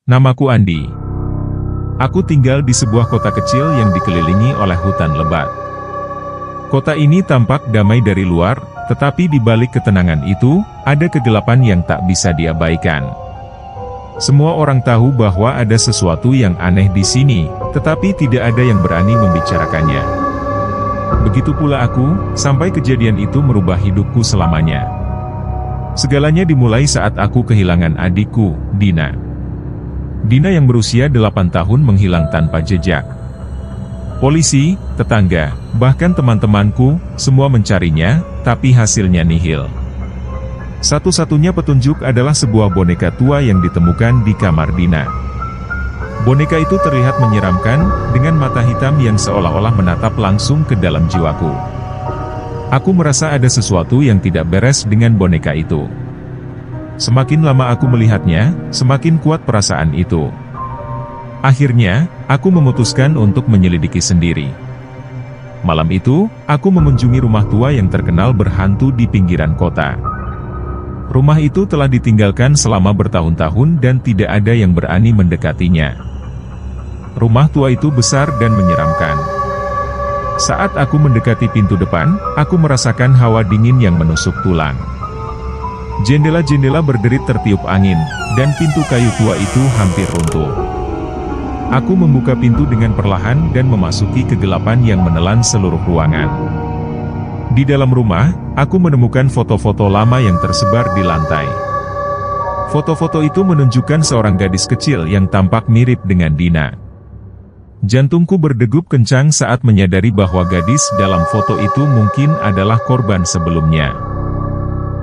Namaku Andi. Aku tinggal di sebuah kota kecil yang dikelilingi oleh hutan lebat. Kota ini tampak damai dari luar, tetapi di balik ketenangan itu, ada kegelapan yang tak bisa diabaikan. Semua orang tahu bahwa ada sesuatu yang aneh di sini, tetapi tidak ada yang berani membicarakannya. Begitu pula aku, sampai kejadian itu merubah hidupku selamanya. Segalanya dimulai saat aku kehilangan adikku, Dina. Dina yang berusia 8 tahun menghilang tanpa jejak. Polisi, tetangga, bahkan teman-temanku, semua mencarinya, tapi hasilnya nihil. Satu-satunya petunjuk adalah sebuah boneka tua yang ditemukan di kamar Dina. Boneka itu terlihat menyeramkan, dengan mata hitam yang seolah-olah menatap langsung ke dalam jiwaku. Aku merasa ada sesuatu yang tidak beres dengan boneka itu. Semakin lama aku melihatnya, semakin kuat perasaan itu. Akhirnya, aku memutuskan untuk menyelidiki sendiri. Malam itu, aku mengunjungi rumah tua yang terkenal berhantu di pinggiran kota. Rumah itu telah ditinggalkan selama bertahun-tahun dan tidak ada yang berani mendekatinya. Rumah tua itu besar dan menyeramkan. Saat aku mendekati pintu depan, aku merasakan hawa dingin yang menusuk tulang. Jendela-jendela berderit tertiup angin, dan pintu kayu tua itu hampir runtuh. Aku membuka pintu dengan perlahan dan memasuki kegelapan yang menelan seluruh ruangan. Di dalam rumah, aku menemukan foto-foto lama yang tersebar di lantai. Foto-foto itu menunjukkan seorang gadis kecil yang tampak mirip dengan Dina. Jantungku berdegup kencang saat menyadari bahwa gadis dalam foto itu mungkin adalah korban sebelumnya.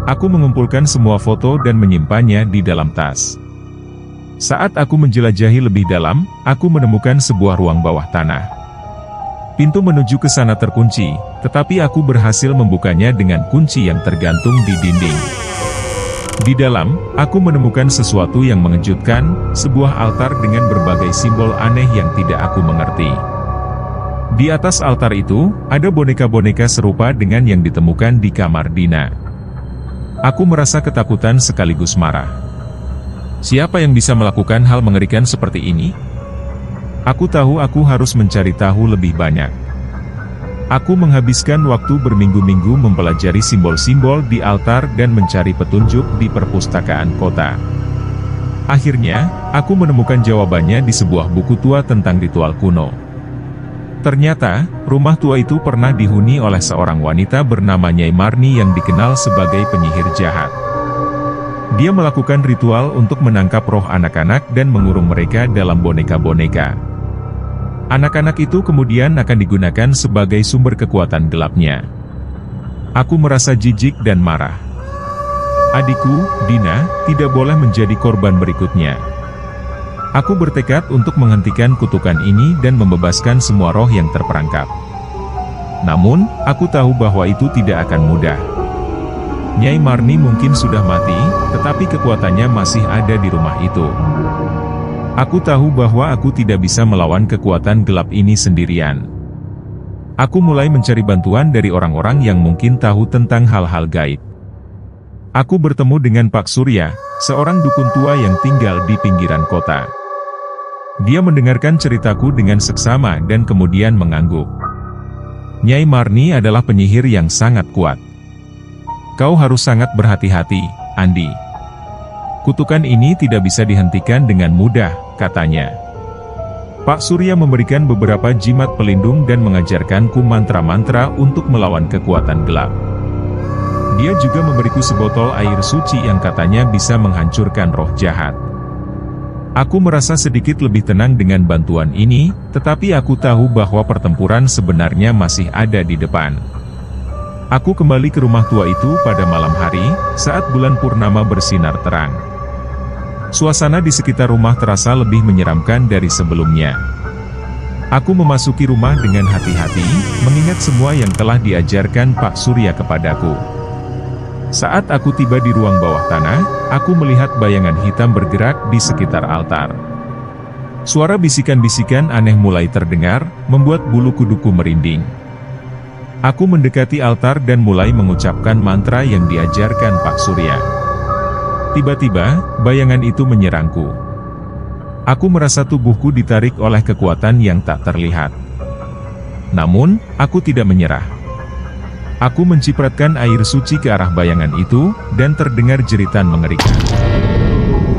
Aku mengumpulkan semua foto dan menyimpannya di dalam tas. Saat aku menjelajahi lebih dalam, aku menemukan sebuah ruang bawah tanah. Pintu menuju ke sana terkunci, tetapi aku berhasil membukanya dengan kunci yang tergantung di dinding. Di dalam, aku menemukan sesuatu yang mengejutkan, sebuah altar dengan berbagai simbol aneh yang tidak aku mengerti. Di atas altar itu, ada boneka-boneka serupa dengan yang ditemukan di kamar Dina. Aku merasa ketakutan sekaligus marah. Siapa yang bisa melakukan hal mengerikan seperti ini? Aku tahu aku harus mencari tahu lebih banyak. Aku menghabiskan waktu berminggu-minggu mempelajari simbol-simbol di altar dan mencari petunjuk di perpustakaan kota. Akhirnya, aku menemukan jawabannya di sebuah buku tua tentang ritual kuno. Ternyata, rumah tua itu pernah dihuni oleh seorang wanita bernama Nyai Marni yang dikenal sebagai penyihir jahat. Dia melakukan ritual untuk menangkap roh anak-anak dan mengurung mereka dalam boneka-boneka. Anak-anak itu kemudian akan digunakan sebagai sumber kekuatan gelapnya. Aku merasa jijik dan marah. Adikku, Dina, tidak boleh menjadi korban berikutnya. Aku bertekad untuk menghentikan kutukan ini dan membebaskan semua roh yang terperangkap. Namun, aku tahu bahwa itu tidak akan mudah. Nyai Marni mungkin sudah mati, tetapi kekuatannya masih ada di rumah itu. Aku tahu bahwa aku tidak bisa melawan kekuatan gelap ini sendirian. Aku mulai mencari bantuan dari orang-orang yang mungkin tahu tentang hal-hal gaib. Aku bertemu dengan Pak Surya, seorang dukun tua yang tinggal di pinggiran kota. Dia mendengarkan ceritaku dengan seksama dan kemudian mengangguk. Nyai Marni adalah penyihir yang sangat kuat. Kau harus sangat berhati-hati, Andi. Kutukan ini tidak bisa dihentikan dengan mudah, katanya. Pak Surya memberikan beberapa jimat pelindung dan mengajarkanku mantra-mantra untuk melawan kekuatan gelap. Dia juga memberiku sebotol air suci yang katanya bisa menghancurkan roh jahat. Aku merasa sedikit lebih tenang dengan bantuan ini, tetapi aku tahu bahwa pertempuran sebenarnya masih ada di depan. Aku kembali ke rumah tua itu pada malam hari, saat bulan purnama bersinar terang. Suasana di sekitar rumah terasa lebih menyeramkan dari sebelumnya. Aku memasuki rumah dengan hati-hati, mengingat semua yang telah diajarkan Pak Surya kepadaku. Saat aku tiba di ruang bawah tanah, aku melihat bayangan hitam bergerak di sekitar altar. Suara bisikan-bisikan aneh mulai terdengar, membuat bulu kuduku merinding. Aku mendekati altar dan mulai mengucapkan mantra yang diajarkan Pak Surya. Tiba-tiba, bayangan itu menyerangku. Aku merasa tubuhku ditarik oleh kekuatan yang tak terlihat. Namun, aku tidak menyerah. Aku mencipratkan air suci ke arah bayangan itu, dan terdengar jeritan mengerikan.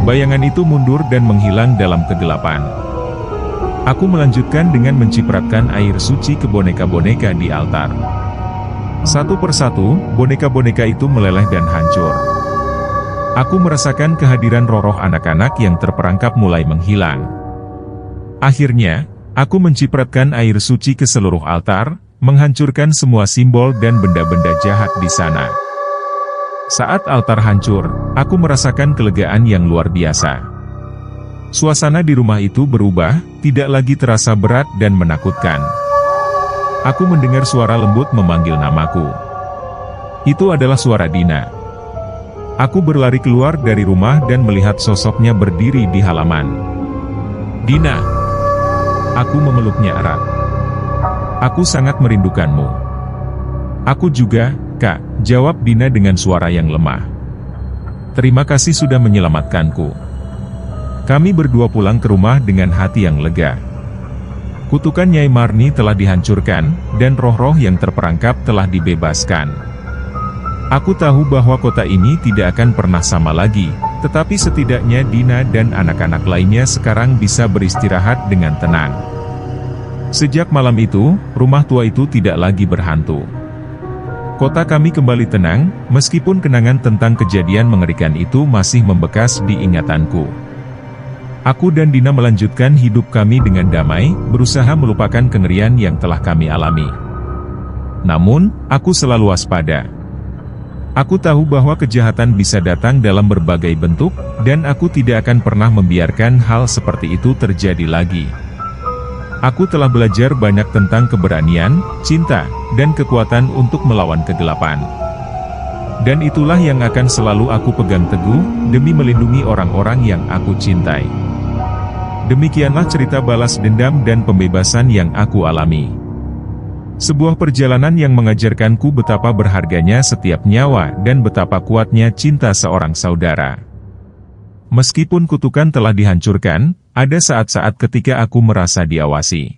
Bayangan itu mundur dan menghilang dalam kegelapan. Aku melanjutkan dengan mencipratkan air suci ke boneka-boneka di altar. Satu persatu, boneka-boneka itu meleleh dan hancur. Aku merasakan kehadiran roh-roh anak-anak yang terperangkap mulai menghilang. Akhirnya, aku mencipratkan air suci ke seluruh altar, menghancurkan semua simbol dan benda-benda jahat di sana. Saat altar hancur, aku merasakan kelegaan yang luar biasa. Suasana di rumah itu berubah, tidak lagi terasa berat dan menakutkan. Aku mendengar suara lembut memanggil namaku. Itu adalah suara Dina. Aku berlari keluar dari rumah dan melihat sosoknya berdiri di halaman. "Dina!" Aku memeluknya erat. "Aku sangat merindukanmu." "Aku juga, Kak," jawab Dina dengan suara yang lemah. "Terima kasih sudah menyelamatkanku." Kami berdua pulang ke rumah dengan hati yang lega. Kutukan Nyai Marni telah dihancurkan, dan roh-roh yang terperangkap telah dibebaskan. Aku tahu bahwa kota ini tidak akan pernah sama lagi, tetapi setidaknya Dina dan anak-anak lainnya sekarang bisa beristirahat dengan tenang. Sejak malam itu, rumah tua itu tidak lagi berhantu. Kota kami kembali tenang, meskipun kenangan tentang kejadian mengerikan itu masih membekas di ingatanku. Aku dan Dina melanjutkan hidup kami dengan damai, berusaha melupakan kengerian yang telah kami alami. Namun, aku selalu waspada. Aku tahu bahwa kejahatan bisa datang dalam berbagai bentuk, dan aku tidak akan pernah membiarkan hal seperti itu terjadi lagi. Aku telah belajar banyak tentang keberanian, cinta, dan kekuatan untuk melawan kegelapan. Dan itulah yang akan selalu aku pegang teguh, demi melindungi orang-orang yang aku cintai. Demikianlah cerita balas dendam dan pembebasan yang aku alami. Sebuah perjalanan yang mengajarkanku betapa berharganya setiap nyawa dan betapa kuatnya cinta seorang saudara. Meskipun kutukan telah dihancurkan, ada saat-saat ketika aku merasa diawasi.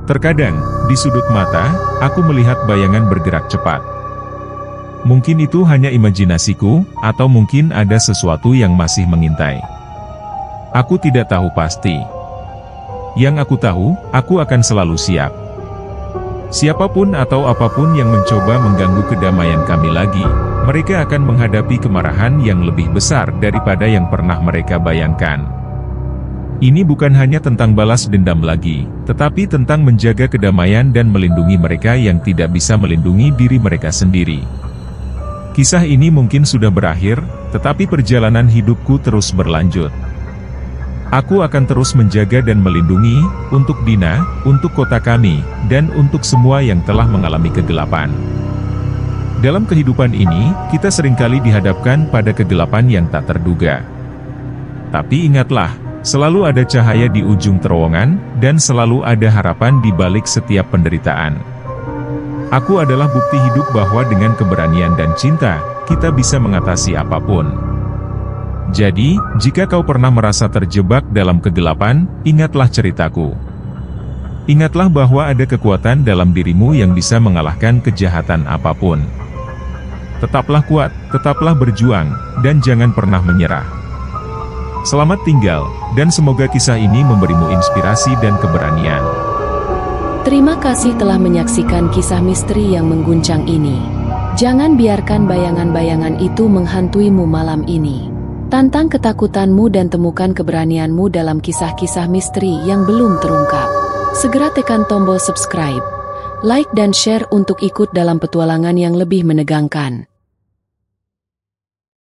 Terkadang, di sudut mata, aku melihat bayangan bergerak cepat. Mungkin itu hanya imajinasiku, atau mungkin ada sesuatu yang masih mengintai. Aku tidak tahu pasti. Yang aku tahu, aku akan selalu siap. Siapapun atau apapun yang mencoba mengganggu kedamaian kami lagi, mereka akan menghadapi kemarahan yang lebih besar daripada yang pernah mereka bayangkan. Ini bukan hanya tentang balas dendam lagi, tetapi tentang menjaga kedamaian dan melindungi mereka yang tidak bisa melindungi diri mereka sendiri. Kisah ini mungkin sudah berakhir, tetapi perjalanan hidupku terus berlanjut. Aku akan terus menjaga dan melindungi, untuk Dina, untuk kota kami, dan untuk semua yang telah mengalami kegelapan. Dalam kehidupan ini, kita seringkali dihadapkan pada kegelapan yang tak terduga. Tapi ingatlah, selalu ada cahaya di ujung terowongan, dan selalu ada harapan di balik setiap penderitaan. Aku adalah bukti hidup bahwa dengan keberanian dan cinta, kita bisa mengatasi apapun. Jadi, jika kau pernah merasa terjebak dalam kegelapan, ingatlah ceritaku. Ingatlah bahwa ada kekuatan dalam dirimu yang bisa mengalahkan kejahatan apapun. Tetaplah kuat, tetaplah berjuang, dan jangan pernah menyerah. Selamat tinggal, dan semoga kisah ini memberimu inspirasi dan keberanian. Terima kasih telah menyaksikan kisah misteri yang mengguncang ini. Jangan biarkan bayangan-bayangan itu menghantuimu malam ini. Tantang ketakutanmu dan temukan keberanianmu dalam kisah-kisah misteri yang belum terungkap. Segera tekan tombol subscribe, like dan share untuk ikut dalam petualangan yang lebih menegangkan.